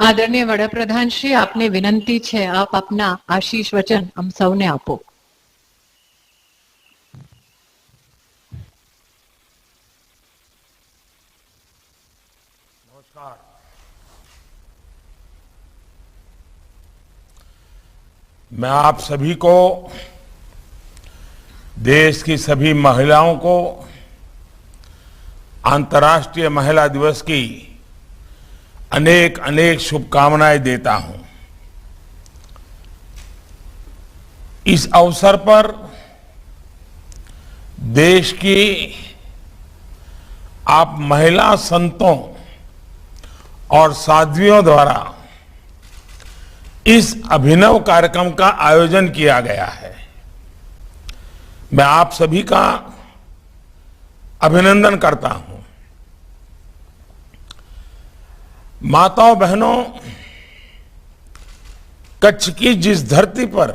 આદરણીય વડાપ્રધાન શ્રી, આપને વિનંતી છે આપ આપના આશીષ વચન આમ સૌને આપો. नमस्कार. मैं आप सभी को, देश की सभी महिलाओं को अंतर्राष्ट्रीय महिला दिवस की अनेक अनेक शुभकामनाएं देता हूं. इस अवसर पर देश की आप महिला संतों और साध्वियों द्वारा इस अभिनव कार्यक्रम का आयोजन किया गया है. मैं आप सभी का अभिनंदन करता हूं. माताओं बहनों, कच्छ की जिस धरती पर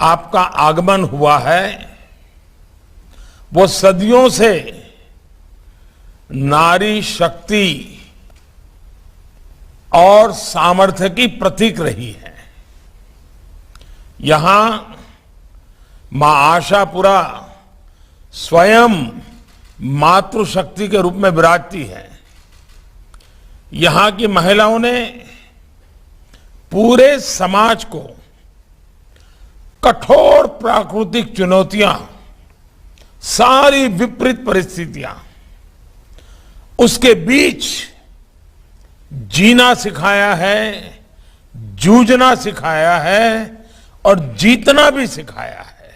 आपका आगमन हुआ है वो सदियों से नारी शक्ति और सामर्थ्य की प्रतीक रही है. यहां मां आशापुरा स्वयं मातृशक्ति के रूप में विराजती है. यहां की महिलाओं ने पूरे समाज को कठोर प्राकृतिक चुनौतियां, सारी विपरीत परिस्थितियां, उसके बीच जीना सिखाया है, जूझना सिखाया है और जीतना भी सिखाया है.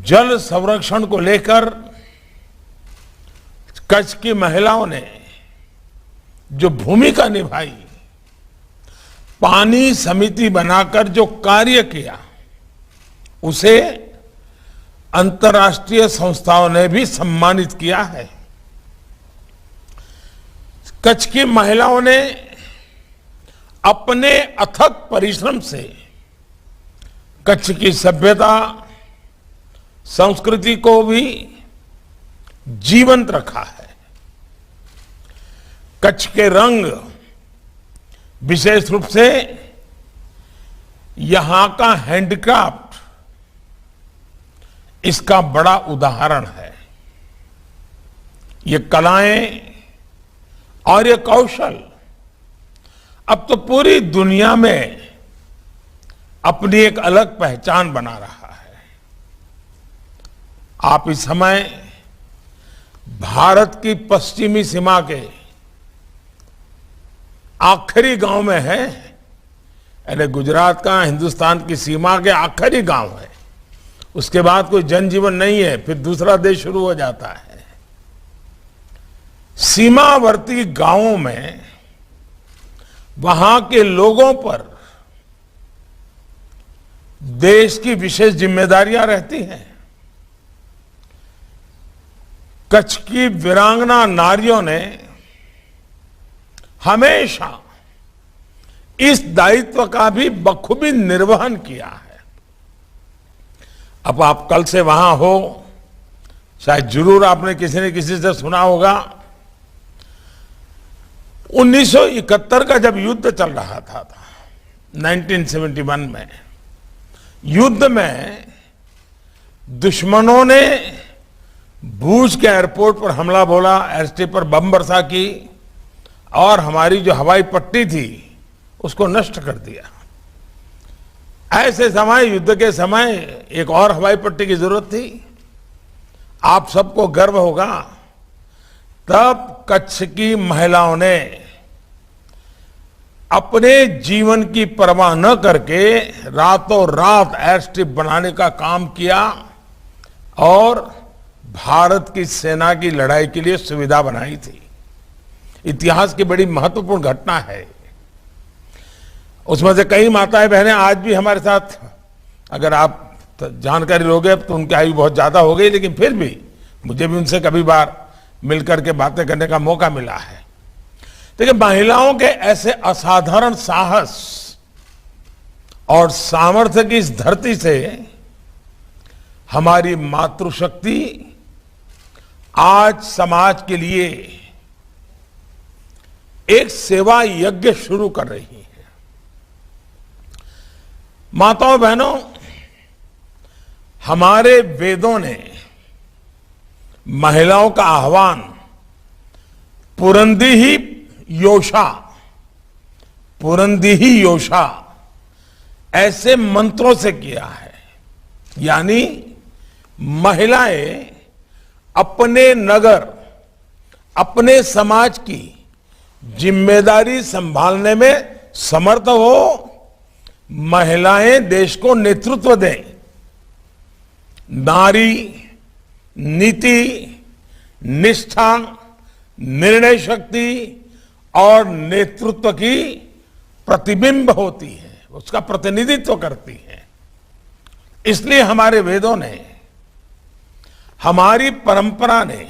जल संरक्षण को लेकर कच्छ की महिलाओं ने जो भूमिका निभाई, पानी समिति बनाकर जो कार्य किया, उसे अंतर्राष्ट्रीय संस्थाओं ने भी सम्मानित किया है. कच्छ की महिलाओं ने अपने अथक परिश्रम से कच्छ की सभ्यता, संस्कृति को भी जीवंत रखा है. कच्छ के रंग, विशेष रूप से यहां का हैंडक्राफ्ट, इसका बड़ा उदाहरण है. ये कलाएं और ये कौशल अब तो पूरी दुनिया में अपनी एक अलग पहचान बना रहा है. आप इस समय भारत की पश्चिमी सीमा के आखिरी गांव में है, यानी गुजरात का हिंदुस्तान की सीमा के आखिरी गांव है. उसके बाद कोई जनजीवन नहीं है, फिर दूसरा देश शुरू हो जाता है. सीमावर्ती गांवों में वहां के लोगों पर देश की विशेष जिम्मेदारियां रहती हैं. कच्छ की वीरांगना नारियों ने हमेशा इस दायित्व का भी बखूबी निर्वहन किया है. अब आप कल से वहां हो, शायद जरूर आपने किसी न किसी से सुना होगा, 1971 का जब युद्ध चल रहा था 1971 में, युद्ध में दुश्मनों ने भूज के एयरपोर्ट पर हमला बोला, एयरस्ट्रिप पर बम वर्षा की और हमारी जो हवाई पट्टी थी उसको नष्ट कर दिया. ऐसे समय, युद्ध के समय, एक और हवाई पट्टी की जरूरत थी. आप सबको गर्व होगा, तब कच्छ की महिलाओं ने अपने जीवन की परवाह न करके रातों रात एयरस्ट्रिप बनाने का काम किया और भारत की सेना की लड़ाई के लिए सुविधा बनाई थी. इतिहास की बड़ी महत्वपूर्ण घटना है. उसमें से कई माताएं बहनें आज भी हमारे साथ, अगर आप जानकारी लोगे तो उनकी आयु बहुत ज्यादा हो गई, लेकिन फिर भी मुझे भी उनसे कभी बार मिलकर के बातें करने का मौका मिला है. देखिए, महिलाओं के ऐसे असाधारण साहस और सामर्थ्य की इस धरती से हमारी मातृशक्ति आज समाज के लिए एक सेवा यज्ञ शुरू कर रही है। माताओं बहनों, हमारे वेदों ने महिलाओं का आह्वान पुरंदी ही योषा ऐसे मंत्रों से किया है। यानी महिलाएं अपने नगर, अपने समाज की जिम्मेदारी संभालने में समर्थ हो, महिलाएं देश को नेतृत्व दें। नारी नीति, निष्ठा, निर्णय शक्ति और नेतृत्व की प्रतिबिंब होती है, उसका प्रतिनिधित्व करती है। इसलिए हमारे वेदों ने, हमारी परंपरा ने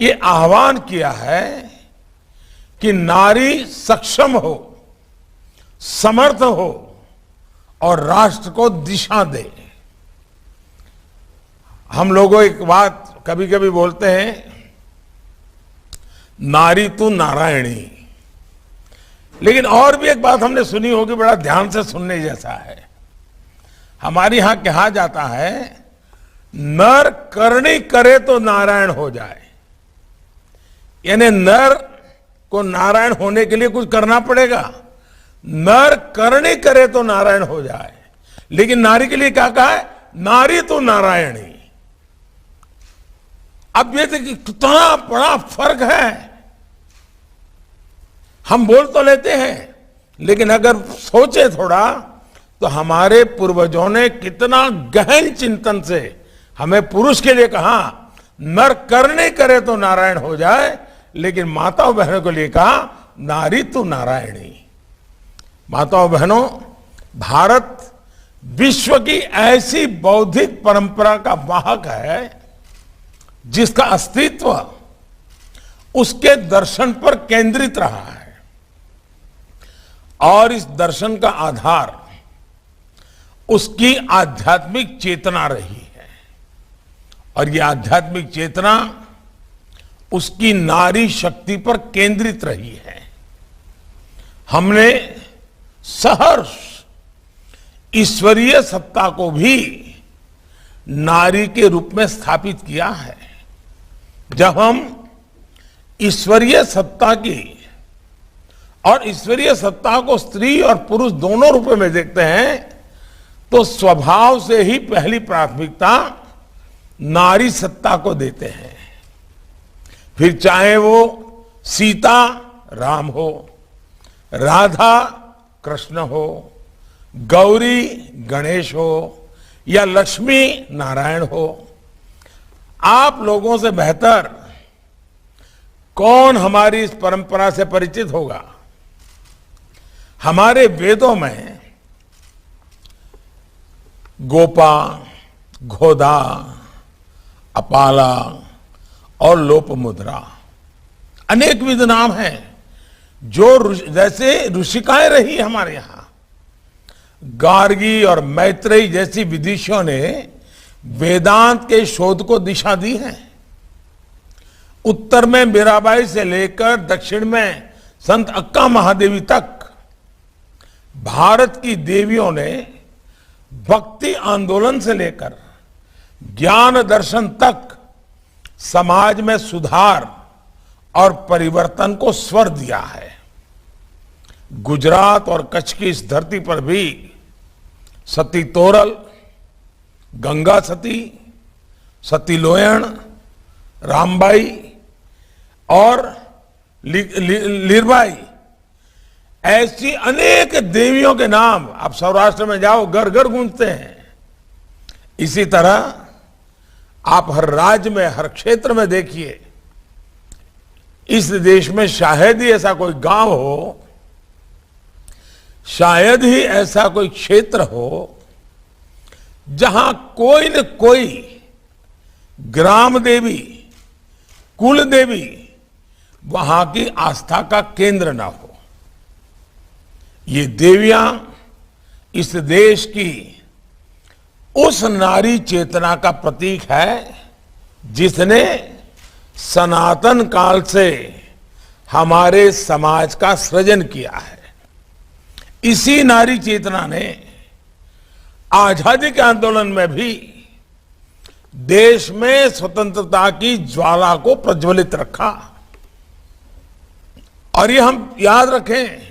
ये आह्वान किया है कि नारी सक्षम हो, समर्थ हो और राष्ट्र को दिशा दे। हम लोगों एक बात कभी कभी बोलते हैं, नारी तू नारायणी। लेकिन और भी एक बात हमने सुनी होगी, बड़ा ध्यान से सुनने जैसा है। हमारे यहां कहा जाता है, नर करनी करे तो नारायण हो जाए। यानी नर को नारायण होने के लिए कुछ करना पड़ेगा। नर करनी करे तो नारायण हो जाए। लेकिन नारी के लिए क्या कहा है? नारी तो नारायणी। अब ये देखिए कितना बड़ा फर्क है। हम बोल तो लेते हैं, लेकिन अगर सोचे थोड़ा तो हमारे पूर्वजों ने कितना गहन चिंतन से हमें पुरुष के लिए कहा, नर करने करे तो नारायण हो जाए, लेकिन माताओं बहनों के लिए कहा, नारी तू नारायणी। माताओं बहनों, भारत विश्व की ऐसी बौद्धिक परंपरा का वाहक है जिसका अस्तित्व उसके दर्शन पर केंद्रित रहा है। और इस दर्शन का आधार उसकी आध्यात्मिक चेतना रही है। और यह आध्यात्मिक चेतना उसकी नारी शक्ति पर केंद्रित रही है। हमने सहर्ष ईश्वरीय सत्ता को भी नारी के रूप में स्थापित किया है। जब हम ईश्वरीय सत्ता की और ईश्वरीय सत्ता को स्त्री और पुरुष दोनों रूपों में देखते हैं, तो स्वभाव से ही पहली प्राथमिकता नारी सत्ता को देते हैं। फिर चाहे वो सीता राम हो, राधा कृष्ण हो, गौरी गणेश हो या लक्ष्मी नारायण हो, आप लोगों से बेहतर कौन हमारी इस परंपरा से परिचित होगा? हमारे वेदों में गोपा, गोदा, अपाला और लोपमुद्रा अनेकविध नाम हैं, जो जैसे ऋषिकाएं रही हमारे यहां। गार्गी और मैत्रेयी जैसी विदुषियों ने वेदांत के शोध को दिशा दी है। उत्तर में मीराबाई से लेकर दक्षिण में संत अक्का महादेवी तक भारत की देवियों ने भक्ति आंदोलन से लेकर ज्ञान दर्शन तक समाज में सुधार और परिवर्तन को स्वर दिया है। गुजरात और कच्छ की इस धरती पर भी सती तोरल, गंगा सती, सती लोयण, रामबाई और लीरबाई ऐसी अनेक देवियों के नाम आप सौराष्ट्र में जाओ, घर घर गूंजते हैं। इसी तरह आप हर राज्य में, हर क्षेत्र में देखिए, इस देश में शायद ही ऐसा कोई गांव हो, शायद ही ऐसा कोई क्षेत्र हो जहां कोई न कोई ग्राम देवी, कुल देवी वहां की आस्था का केंद्र ना हो। ये देवियां इस देश की उस नारी चेतना का प्रतीक है जिसने सनातन काल से हमारे समाज का सृजन किया है। इसी नारी चेतना ने आजादी के आंदोलन में भी देश में स्वतंत्रता की ज्वाला को प्रज्वलित रखा। और ये हम याद रखें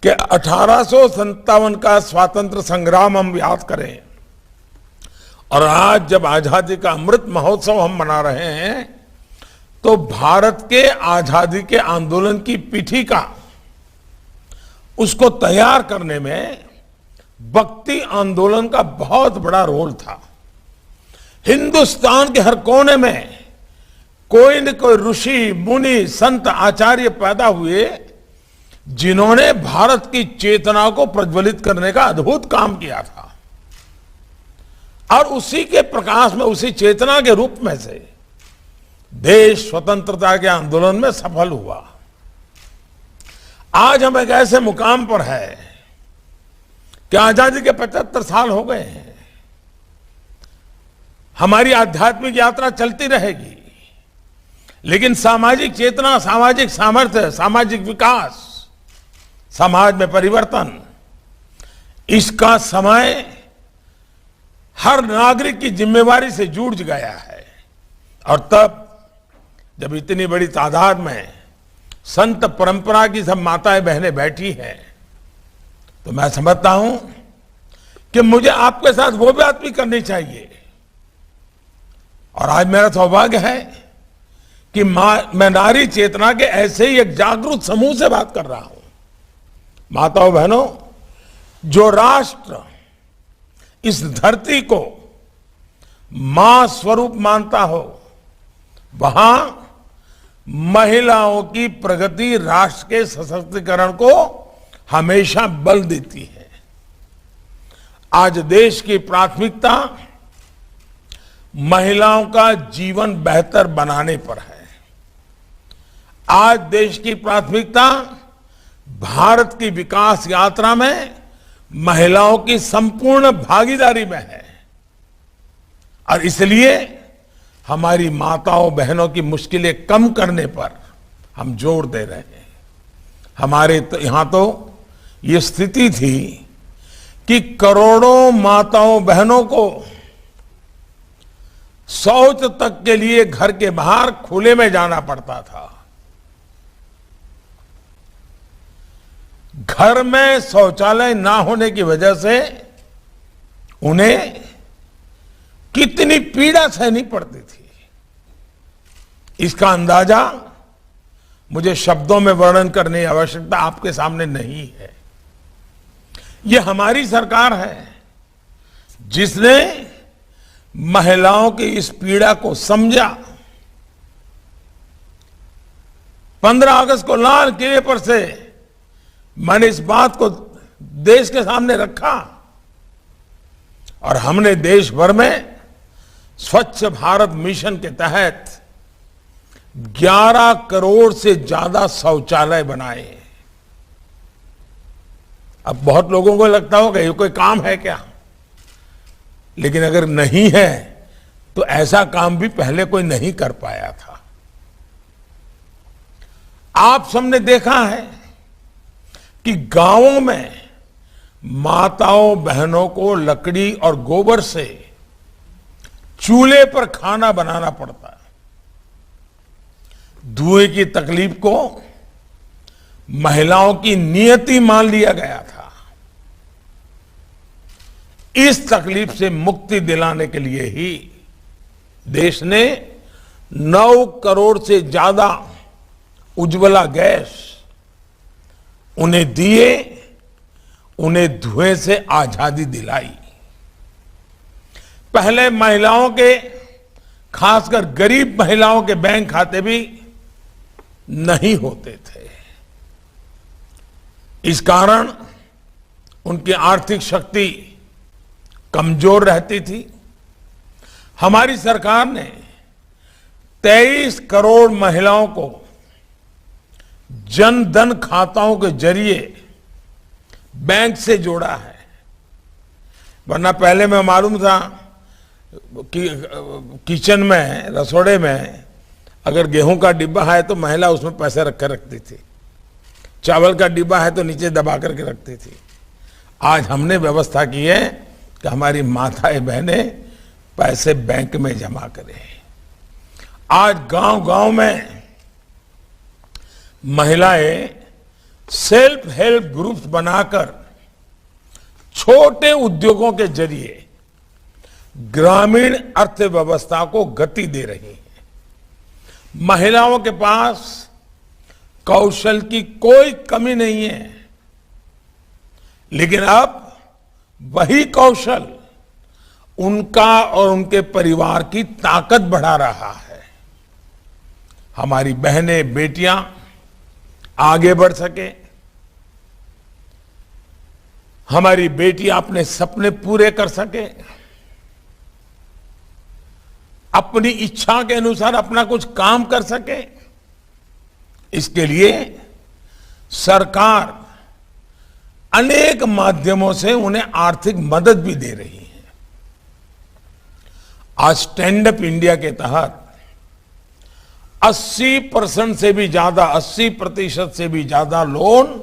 कि 1857 का स्वातंत्र संग्राम हम याद करें, और आज जब आजादी का अमृत महोत्सव हम मना रहे हैं, तो भारत के आजादी के आंदोलन की पीठिका उसको तैयार करने में भक्ति आंदोलन का बहुत बड़ा रोल था। हिंदुस्तान के हर कोने में कोई न कोई ऋषि, मुनि, संत, आचार्य पैदा हुए जिन्होंने भारत की चेतना को प्रज्वलित करने का अद्भुत काम किया था। और उसी के प्रकाश में, उसी चेतना के रूप में से देश स्वतंत्रता के आंदोलन में सफल हुआ। आज हम एक ऐसे मुकाम पर है कि आजादी के 75 साल हो गए हैं। हमारी आध्यात्मिक यात्रा चलती रहेगी, लेकिन सामाजिक चेतना, सामाजिक सामर्थ्य, सामाजिक विकास, समाज में परिवर्तन, इसका समय हर नागरिक की जिम्मेवारी से जुड़ गया है। और तब जब इतनी बड़ी तादाद में संत परंपरा की सब माताएं बहनें बैठी हैं, तो मैं समझता हूं कि मुझे आपके साथ वो बात भी करनी चाहिए। और आज मेरा सौभाग्य है कि मैं नारी चेतना के ऐसे ही एक जागरूक समूह से बात कर रहा हूं। माताओं बहनों, जो राष्ट्र इस धरती को मां स्वरूप मानता हो, वहां महिलाओं की प्रगति राष्ट्र के सशक्तिकरण को हमेशा बल देती है। आज देश की प्राथमिकता महिलाओं का जीवन बेहतर बनाने पर है। आज देश की प्राथमिकता भारत की विकास यात्रा में महिलाओं की संपूर्ण भागीदारी में है। और इसलिए हमारी माताओं बहनों की मुश्किलें कम करने पर हम जोर दे रहे हैं। हमारे तो यहां तो ये स्थिति थी कि करोड़ों माताओं बहनों को शौच तक के लिए घर के बाहर खुले में जाना पड़ता था। घर में शौचालय ना होने की वजह से उन्हें कितनी पीड़ा सहनी पड़ती थी, इसका अंदाजा मुझे शब्दों में वर्णन करने की आवश्यकता आपके सामने नहीं है। यह हमारी सरकार है जिसने महिलाओं की इस पीड़ा को समझा। 15 अगस्त को लाल किले पर से मैंने इस बात को देश के सामने रखा, और हमने देश भर में स्वच्छ भारत मिशन के तहत 11 करोड़ से ज्यादा शौचालय बनाए। अब बहुत लोगों को लगता होगा ये कोई काम है क्या, लेकिन अगर नहीं है तो ऐसा काम भी पहले कोई नहीं कर पाया था। आप सबने देखा है कि गांवों में माताओं बहनों को लकड़ी और गोबर से चूल्हे पर खाना बनाना पड़ता है। धुएं की तकलीफ को महिलाओं की नियति मान लिया गया था। इस तकलीफ से मुक्ति दिलाने के लिए ही देश ने 9 करोड़ से ज्यादा उज्ज्वला गैस उन्हें दिए, उन्हें धुएं से आजादी दिलाई। पहले महिलाओं के, खासकर गरीब महिलाओं के बैंक खाते भी नहीं होते थे। इस कारण उनकी आर्थिक शक्ति कमजोर रहती थी। हमारी सरकार ने 23 करोड़ महिलाओं को जन धन खाताओं के जरिए बैंक से जोड़ा है। वरना पहले मैं मालूम था कि किचन में, रसोड़े में अगर गेहूं का डिब्बा है तो महिला उसमें पैसे रख कर रखती थी, चावल का डिब्बा है तो नीचे दबा करके रखती थी। आज हमने व्यवस्था की है कि हमारी माताएं बहनें पैसे बैंक में जमा करें। आज गांव-गांव में महिलाएं सेल्फ हेल्प ग्रुप्स बनाकर छोटे उद्योगों के जरिए ग्रामीण अर्थव्यवस्था को गति दे रही हैं। महिलाओं के पास कौशल की कोई कमी नहीं है, लेकिन अब वही कौशल उनका और उनके परिवार की ताकत बढ़ा रहा है। हमारी बहनें बेटियां आगे बढ़ सके, हमारी बेटियां अपने सपने पूरे कर सके, अपनी इच्छा के अनुसार अपना कुछ काम कर सके, इसके लिए सरकार अनेक माध्यमों से उन्हें आर्थिक मदद भी दे रही है। आज स्टैंड अप इंडिया के तहत 80% से भी ज्यादा 80% से भी ज्यादा लोन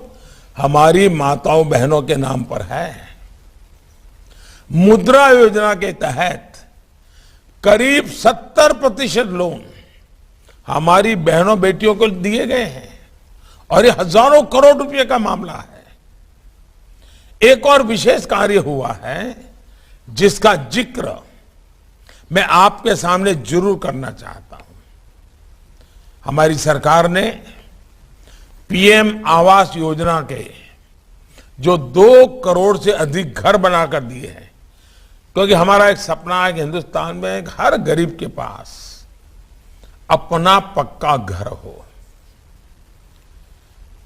हमारी माताओं बहनों के नाम पर है। मुद्रा योजना के तहत करीब 70% लोन हमारी बहनों बेटियों को दिए गए हैं और ये हजारों करोड़ रुपए का मामला है। एक और विशेष कार्य हुआ है जिसका जिक्र मैं आपके सामने जरूर करना चाहता हूं। हमारी सरकार ने पीएम आवास योजना के जो 2 करोड़ से अधिक घर बनाकर दिए हैं, क्योंकि हमारा एक सपना है कि हिंदुस्तान में हर गरीब के पास अपना पक्का घर हो,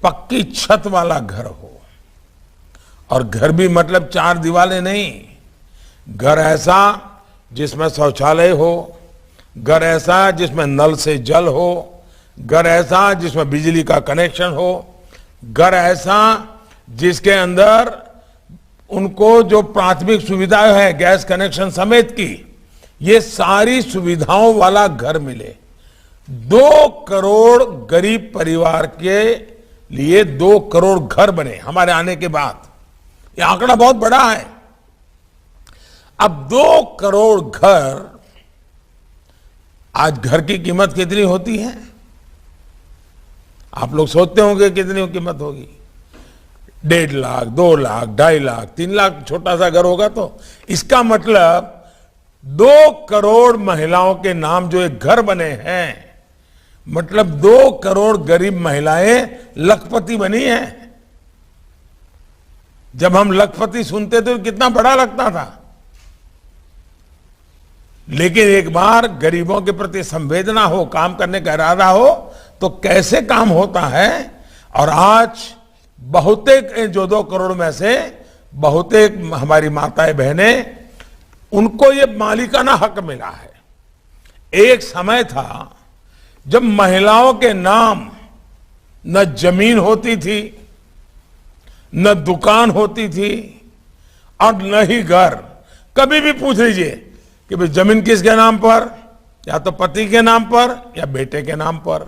पक्की छत वाला घर हो। और घर भी मतलब 4 दीवारें नहीं, घर ऐसा जिसमें शौचालय हो, घर ऐसा जिसमें नल से जल हो, घर ऐसा जिसमें बिजली का कनेक्शन हो, घर ऐसा जिसके अंदर उनको जो प्राथमिक सुविधाएं है गैस कनेक्शन समेत की, ये सारी सुविधाओं वाला घर मिले। 2 करोड़ गरीब परिवार के लिए 2 करोड़ घर बने हमारे आने के बाद। ये आंकड़ा बहुत बड़ा है। अब 2 करोड़ घर, आज घर की कीमत कितनी होती है? आप लोग सोचते होंगे कितनी कीमत होगी? 1.5 लाख, 2 लाख, 2.5 लाख, 3 लाख छोटा सा घर होगा। तो इसका मतलब 2 करोड़ महिलाओं के नाम जो एक घर बने हैं, मतलब 2 करोड़ गरीब महिलाएं लखपति बनी हैं। जब हम लखपति सुनते थे तो कितना बड़ा लगता था, लेकिन एक बार गरीबों के प्रति संवेदना हो, काम करने का इरादा हो, तो कैसे काम होता है। और आज बहुतेक जो 2 करोड़ में से बहुतेक हमारी माताएं बहनें, उनको ये मालिकाना हक मिला है। एक समय था जब महिलाओं के नाम न जमीन होती थी, न दुकान होती थी और न ही घर। कभी भी पूछ लीजिए कि भाई जमीन किसके नाम पर, या तो पति के नाम पर, या बेटे के नाम पर,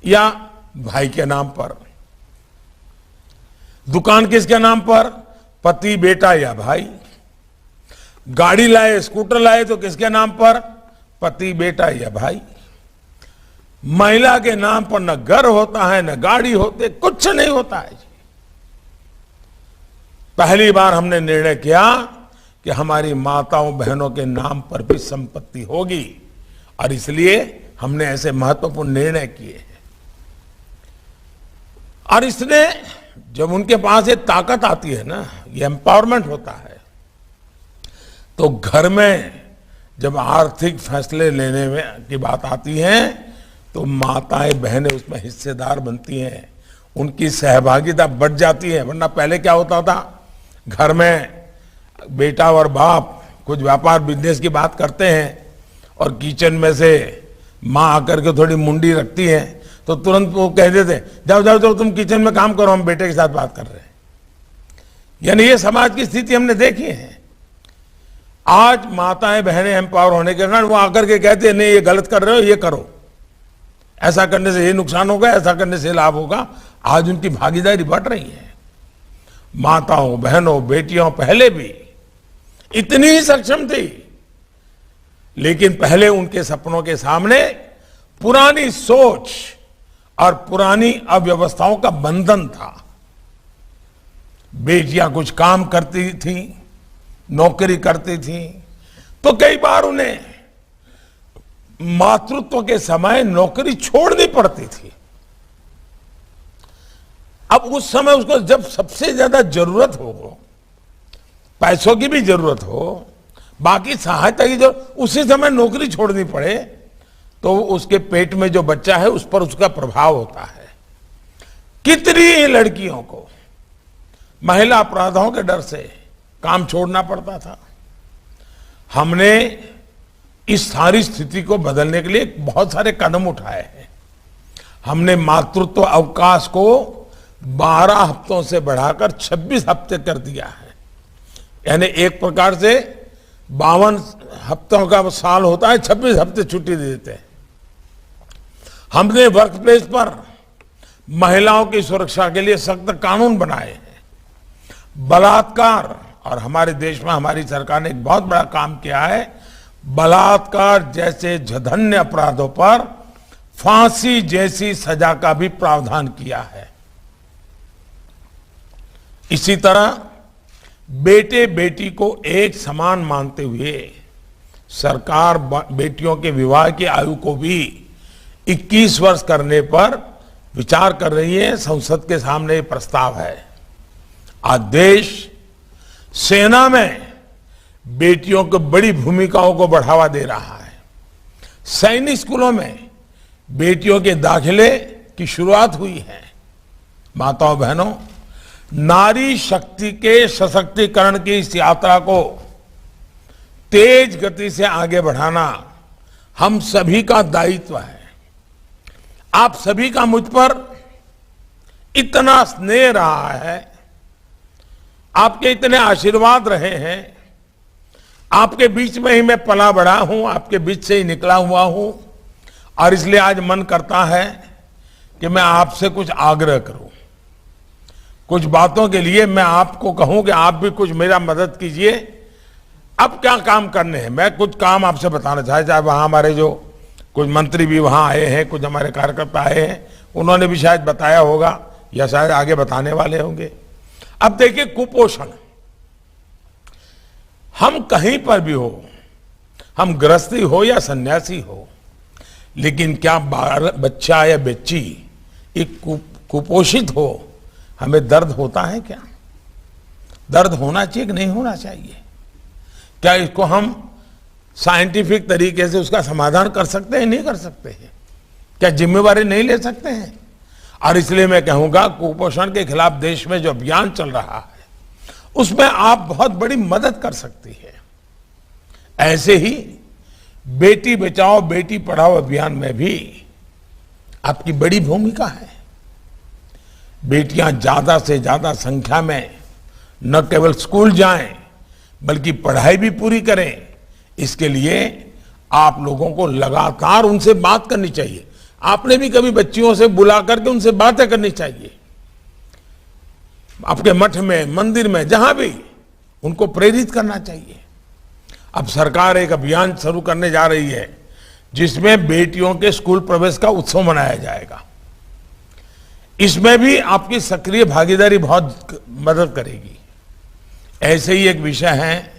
या भाई के नाम पर। दुकान किसके नाम पर, पति, बेटा या भाई। गाड़ी लाए, स्कूटर लाए तो किसके नाम पर, पति, बेटा या भाई। महिला के नाम पर न घर होता है, न गाड़ी होते, कुछ नहीं होता है। पहली बार हमने निर्णय किया कि हमारी माताओं बहनों के नाम पर भी संपत्ति होगी, और इसलिए हमने ऐसे महत्वपूर्ण निर्णय किए हैं। और इसने जब उनके पास ये ताकत आती है ना, ये एम्पावरमेंट होता है, तो घर में जब आर्थिक फैसले लेने में की बात आती है तो माताएं बहनें उसमें हिस्सेदार बनती हैं, उनकी सहभागिता बढ़ जाती है। वरना पहले क्या होता था, घर में बेटा और बाप कुछ व्यापार बिजनेस की बात करते हैं और किचन में से माँ आकर के थोड़ी मुंडी रखती है तो तुरंत वो कह देते, जाओ जाओ जाओ तुम किचन में काम करो, हम बेटे के साथ बात कर रहे हैं। यानी ये समाज की स्थिति हमने देखी है। आज माताएं बहनें एम्पावर होने के कारण वो आकर के कहते हैं नहीं ये गलत कर रहे हो, ये करो। ऐसा करने से ये नुकसान होगा, ऐसा करने से लाभ होगा। आज उनकी भागीदारी बढ़ रही है। माताओं, बहनों, बेटियों पहले भी इतनी ही सक्षम थी, लेकिन पहले उनके सपनों के सामने पुरानी सोच और पुरानी अव्यवस्थाओं का बंधन था। बेटियां कुछ काम करती थी, नौकरी करती थी, तो कई बार उन्हें मातृत्व के समय नौकरी छोड़नी पड़ती थी। अब उस समय उसको जब सबसे ज्यादा जरूरत हो, पैसों की भी जरूरत हो, बाकी सहायता की जरूरत, उसी समय नौकरी छोड़नी पड़े, तो उसके पेट में जो बच्चा है उस पर उसका प्रभाव होता है। कितनी लड़कियों को महिला अपराधों के डर से काम छोड़ना पड़ता था। हमने इस सारी स्थिति को बदलने के लिए बहुत सारे कदम उठाए हैं। हमने मातृत्व अवकाश को 12 हफ्तों से बढ़ाकर 26 हफ्ते कर दिया है। यानी एक प्रकार से 52 हफ्तों का साल होता है, 26 हफ्ते छुट्टी दे देते हैं। हमने वर्क प्लेस पर महिलाओं की सुरक्षा के लिए सख्त कानून बनाए हैं। बलात्कार, और हमारे देश में हमारी सरकार ने एक बहुत बड़ा काम किया है, बलात्कार जैसे जघन्य अपराधों पर फांसी जैसी सजा का भी प्रावधान किया है। इसी तरह बेटे बेटी को एक समान मानते हुए सरकार बेटियों के विवाह की आयु को भी 21 वर्ष करने पर विचार कर रही है। संसद के सामने प्रस्ताव है। आज देश सेना में बेटियों को बड़ी भूमिकाओं को बढ़ावा दे रहा है। सैनिक स्कूलों में बेटियों के दाखिले की शुरुआत हुई है। माताओं बहनों, नारी शक्ति के सशक्तिकरण की इस यात्रा को तेज गति से आगे बढ़ाना हम सभी का दायित्व है। आप सभी का मुझ पर इतना स्नेह रहा है, आपके इतने आशीर्वाद रहे हैं, आपके बीच में ही मैं पला बड़ा हूं, आपके बीच से ही निकला हुआ हूं, और इसलिए आज मन करता है कि मैं आपसे कुछ आग्रह करूं। कुछ बातों के लिए मैं आपको कहूं कि आप भी कुछ मेरा मदद कीजिए। अब क्या काम करने हैं, मैं कुछ काम आपसे बताना चाहे वहां हमारे जो कुछ मंत्री भी वहां आए हैं, कुछ हमारे कार्यकर्ता आए हैं, उन्होंने भी शायद बताया होगा या शायद आगे बताने वाले होंगे। अब देखिए, कुपोषण, हम कहीं पर भी हो, हम गृहस्थी हो या सन्यासी हो, लेकिन क्या बच्चा या बच्ची एक कुपोषित हो, हमें दर्द होता है क्या? दर्द होना चाहिए कि नहीं होना चाहिए? क्या इसको हम साइंटिफिक तरीके से उसका समाधान कर सकते हैं, नहीं कर सकते हैं? क्या जिम्मेवारी नहीं ले सकते हैं? और इसलिए मैं कहूंगा, कुपोषण के खिलाफ देश में जो अभियान चल रहा है उसमें आप बहुत बड़ी मदद कर सकती है। ऐसे ही बेटी बचाओ बेटी पढ़ाओ अभियान में भी आपकी बड़ी भूमिका है। बेटियां ज्यादा से ज्यादा संख्या में न केवल स्कूल जाएं बल्कि पढ़ाई भी पूरी करें। इसके लिए आप लोगों को लगातार उनसे बात करनी चाहिए। आपने भी कभी बच्चियों से बुला करके उनसे बातें करनी चाहिए। आपके मठ में, मंदिर में, जहां भी, उनको प्रेरित करना चाहिए। अब सरकार एक अभियान शुरू करने जा रही है जिसमें बेटियों के स्कूल प्रवेश का उत्सव मनाया जाएगा। इसमें भी आपकी सक्रिय भागीदारी बहुत मदद करेगी। ऐसे ही एक विषय है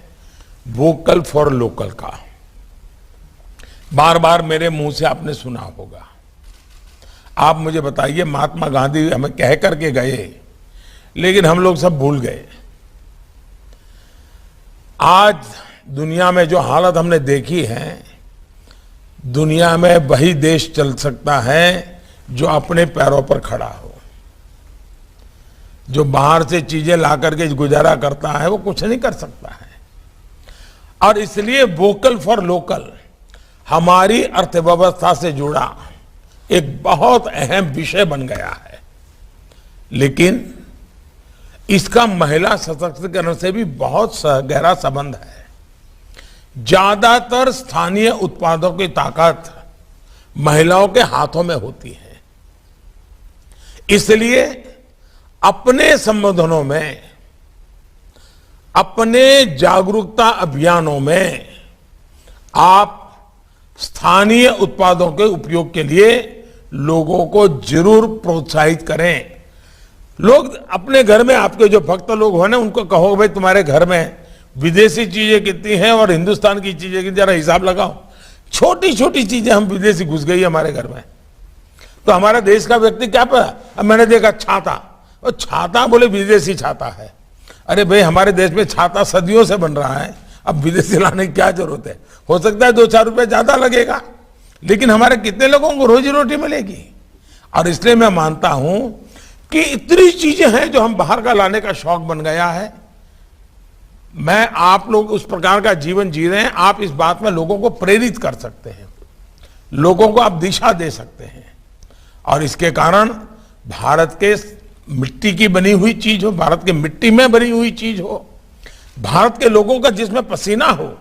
वोकल फॉर लोकल का। बार बार मेरे मुंह से आपने सुना होगा। आप मुझे बताइए, महात्मा गांधी हमें कह करके गए, लेकिन हम लोग सब भूल गए। आज दुनिया में जो हालत हमने देखी है, दुनिया में वही देश चल सकता है जो अपने पैरों पर खड़ा हो। जो बाहर से चीजें ला करके गुजारा करता है वो कुछ नहीं कर सकता है। और इसलिए वोकल फॉर लोकल हमारी अर्थव्यवस्था से जुड़ा एक बहुत अहम विषय बन गया है। लेकिन इसका महिला सशक्तिकरण से भी बहुत गहरा संबंध है। ज्यादातर स्थानीय उत्पादों की ताकत महिलाओं के हाथों में होती है। इसलिए अपने संबोधनों में, अपने जागरूकता अभियानों में आप स्थानीय उत्पादों के उपयोग के लिए लोगों को जरूर प्रोत्साहित करें। लोग अपने घर में, आपके जो भक्त लोग हो ना, उनको कहो भाई तुम्हारे घर में विदेशी चीजें कितनी हैं और हिंदुस्तान की चीजें की जरा हिसाब लगाओ। छोटी छोटी चीजें हम विदेशी घुस गई हमारे घर में, तो हमारा देश का व्यक्ति क्या पता। अब मैंने देखा छाता, और छाता बोले विदेशी छाता है। अरे भाई हमारे देश में छाता सदियों से बन रहा है, अब विदेशी लाने की क्या जरूरत है। हो सकता है 2-4 रुपए ज्यादा लगेगा, लेकिन हमारे कितने लोगों को रोजी रोटी मिलेगी। और इसलिए मैं मानता हूं कि इतनी चीजें हैं जो हम बाहर का लाने का शौक बन गया है। मैं, आप लोग उस प्रकार का जीवन जी रहे हैं, आप इस बात में लोगों को प्रेरित कर सकते हैं, लोगों को आप दिशा दे सकते हैं। और इसके कारण भारत के मिट्टी की बनी हुई चीज हो, भारत के मिट्टी में बनी हुई चीज हो, भारत के लोगों का जिसमें पसीना हो,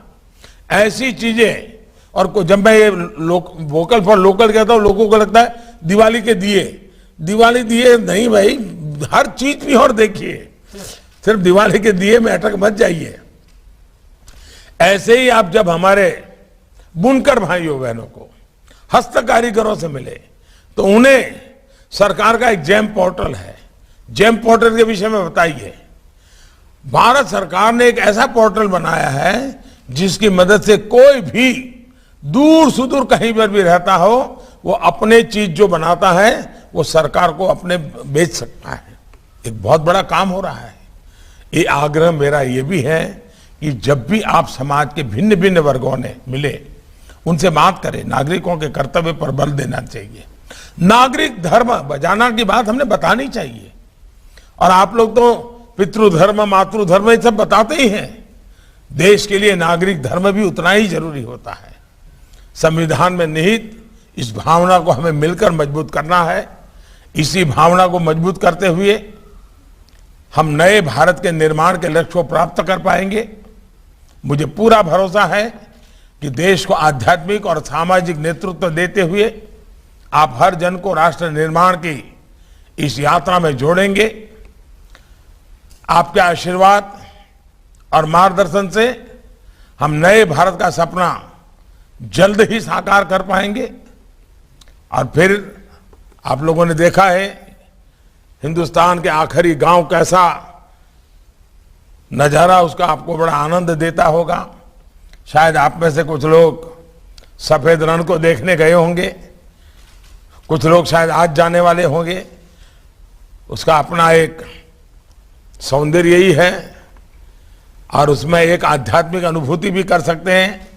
ऐसी चीजें। और जब मैं ये वोकल फॉर लोकल कहता हूं, लोगों को लगता है दिवाली के दिए, दिवाली दिए नहीं भाई, हर चीज भी और देखिए, सिर्फ दिवाली के दिए में अटक मत जाइए। ऐसे ही आप जब हमारे बुनकर भाइयों बहनों को, हस्त कारीगरों से मिले, तो उन्हें सरकार का एक जेम पोर्टल है, जेम पोर्टल के विषय में बताइए। भारत सरकार ने एक ऐसा पोर्टल बनाया है जिसकी मदद से कोई भी दूर सुदूर कहीं पर भी रहता हो, वो अपने चीज जो बनाता है वो सरकार को अपने बेच सकता है। एक बहुत बड़ा काम हो रहा है। ये आग्रह मेरा ये भी है कि जब भी आप समाज के भिन्न भिन्न वर्गों ने मिले, उनसे बात करें। नागरिकों के कर्तव्य पर बल देना चाहिए। नागरिक धर्म बजाना की बात हमने बतानी चाहिए। और आप लोग तो पितृधर्म, मातृधर्म ये सब बताते ही हैं। देश के लिए नागरिक धर्म भी उतना ही जरूरी होता है। संविधान में निहित इस भावना को हमें मिलकर मजबूत करना है। इसी भावना को मजबूत करते हुए हम नए भारत के निर्माण के लक्ष्य को प्राप्त कर पाएंगे। मुझे पूरा भरोसा है कि देश को आध्यात्मिक और सामाजिक नेतृत्व देते हुए आप हर जन को राष्ट्र निर्माण की इस यात्रा में जोड़ेंगे। आपके आशीर्वाद और मार्गदर्शन से हम नए भारत का सपना जल्द ही साकार कर पाएंगे। और फिर आप लोगों ने देखा है हिंदुस्तान के आखिरी गांव कैसा नजारा, उसका आपको बड़ा आनंद देता होगा। शायद आप में से कुछ लोग सफेद रण को देखने गए होंगे, कुछ लोग शायद आज जाने वाले होंगे। उसका अपना एक सौंदर्य ही है और उसमें एक आध्यात्मिक अनुभूति भी कर सकते हैं।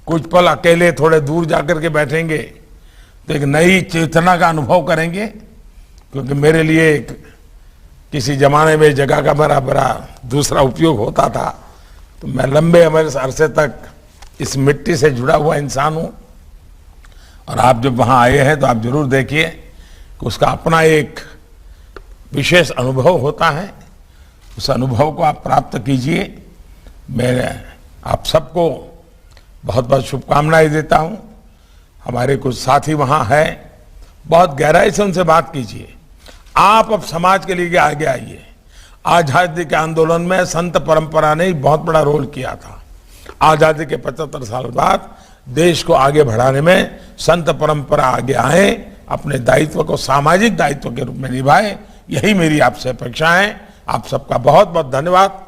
कुछ पल अकेले थोड़े दूर जाकर के बैठेंगे तो एक नई चेतना का अनुभव करेंगे। क्योंकि मेरे लिए किसी जमाने में जगह का बड़ा दूसरा उपयोग होता था, तो मैं लंबे अरसे तक इस मिट्टी से जुड़ा हुआ इंसान हूं। और आप जब वहां आए हैं तो आप जरूर देखिए कि उसका अपना एक विशेष अनुभव होता है। उस अनुभव को आप प्राप्त कीजिए। मैं आप सबको बहुत बहुत शुभकामनाएं देता हूं। हमारे कुछ साथी वहां हैं, बहुत गहराई से उनसे बात कीजिए। आप अब समाज के लिए आगे आइए। आजादी के आंदोलन में संत परंपरा ने बहुत बड़ा रोल किया था। आजादी के 75 साल बाद देश को आगे बढ़ाने में संत परंपरा आगे आए, अपने दायित्व को सामाजिक दायित्व के रूप में निभाए। यही मेरी आपसे अपेक्षा है। आप सबका बहुत बहुत धन्यवाद।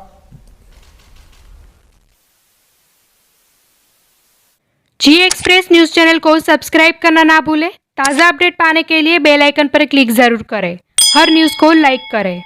जी एक्सप्रेस न्यूज चैनल को सब्सक्राइब करना ना भूलें। ताज़ा अपडेट पाने के लिए बेल आइकन पर क्लिक जरूर करें। हर न्यूज को लाइक करें।